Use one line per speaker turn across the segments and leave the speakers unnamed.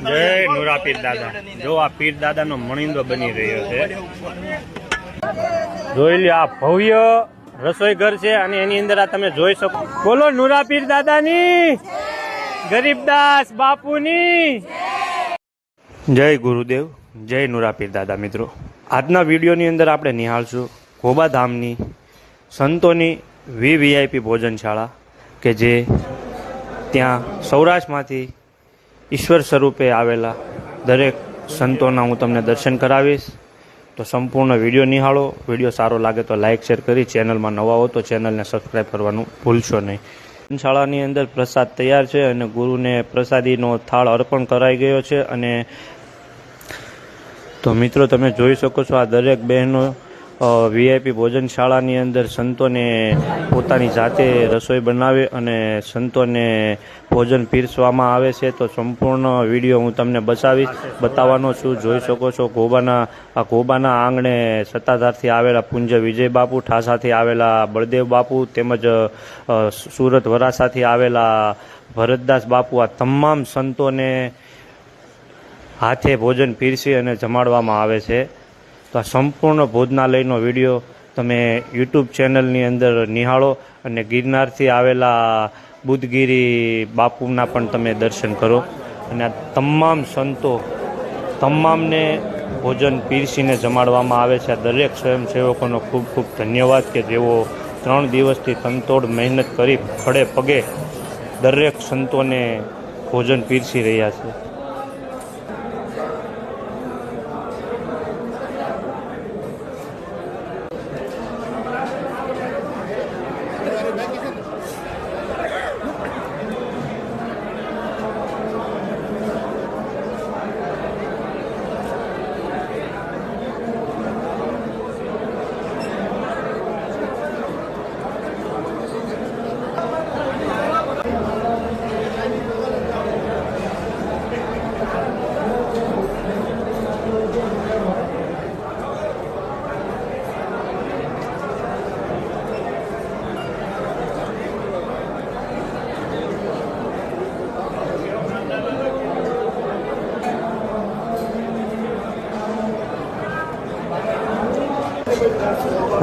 જય નુરા પીર દાદા. જો આ પીર દાદા નો મણિંદો બની રહ્યો છે. જોઈ લો, આ ભવ્ય રસોઈ ઘર છે અને એની અંદર આ તમે જોઈ શકો. બોલો નુરા પીર દાદાની, ગરીબદાસ બાપુની જય. ગુરુદેવ જય નુરા પીર દાદા. મિત્રો, આજના વિડીયોની અંદર આપણે નિહાળશું ગોબાધામની સંતોની વીવીઆઈપી ભોજનશાળા કે જે ત્યાં સૌરાષ્ટ્રમાંથી ઈશ્વર સ્વરૂપે આવેલા દરેક સંતોના હું તમને દર્શન કરાવીશ. તો સંપૂર્ણ વિડીયો નિહાળો. વિડીયો સારો લાગે તો લાઇક શેર કરી, ચેનલમાં નવા હો તો ચેનલને સબસ્ક્રાઈબ કરવાનું ભૂલશો નહીં. શાળાની અંદર પ્રસાદ તૈયાર છે અને ગુરુને પ્રસાદીનો થાળ અર્પણ કરાઈ ગયો છે. અને તો મિત્રો, તમે જોઈ શકો છો આ દરેક બહેનો વીઆઈપી ભોજનશાળાની અંદર સંતોને પોતાની જાતે રસોઈ બનાવે અને સંતોને ભોજન પીરસવામાં આવે છે. તો સંપૂર્ણ વિડીયો હું તમને બતાવવાનો છું. જોઈ શકો છો ગોબાના આંગણે સત્તાધારથી આવેલા પૂંજ વિજય બાપુ, ઠાસાથી આવેલા બળદેવ બાપુ, તેમજ સુરત વરાસાથી આવેલા ભરતદાસ બાપુ, આ તમામ સંતોને હાથે ભોજન પીરસી અને જમાડવામાં આવે છે. તો આ સંપૂર્ણ ભોજનાલયનો વિડીયો તમે યુટ્યુબ ચેનલની અંદર નિહાળો અને ગિરનારથી આવેલા બુદ્ધગીરી બાપુના પણ તમે દર્શન કરો. અને આ તમામ સંતો તમામને ભોજન પીરસીને જમાડવામાં આવે છે. આ દરેક સ્વયંસેવકોનો ખૂબ ખૂબ ધન્યવાદ કે જેઓ 3 દિવસથી તનતોડ મહેનત કરી ખડે પગે દરેક સંતોને ભોજન પીરસી રહ્યા છે.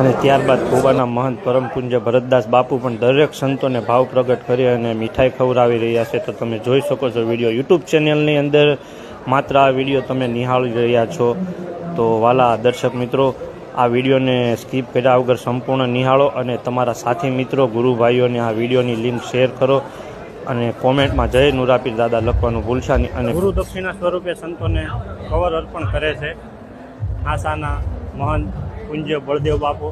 અને ત્યારબાદ ગોબાના મહંત પરમ પૂજ્ય ભરતદાસ બાપુ પણ દરેક સંતોને ભાવ પ્રગટ કરી અને મીઠાઈ ખવડાવી રહ્યા છે. તો તમે જોઈ શકો છો વિડીયો યુટ્યુબ ચેનલની અંદર માત્ર આ વિડીયો તમે નિહાળી રહ્યા છો. તો વાલા દર્શક મિત્રો, આ વિડીયોને સ્કીપ કર્યા વગર સંપૂર્ણ નિહાળો અને તમારા સાથી મિત્રો, ગુરુભાઈઓને આ વિડીયોની લિંક શેર કરો અને કોમેન્ટમાં જય નુરા પીર દાદા લખવાનું ભૂલશા નહીં. અને ગુરુ દક્ષિણા સ્વરૂપે સંતોને કવર અર્પણ કરે છે આસાના મહંત પૂજ્ય બળદેવ બાપુ.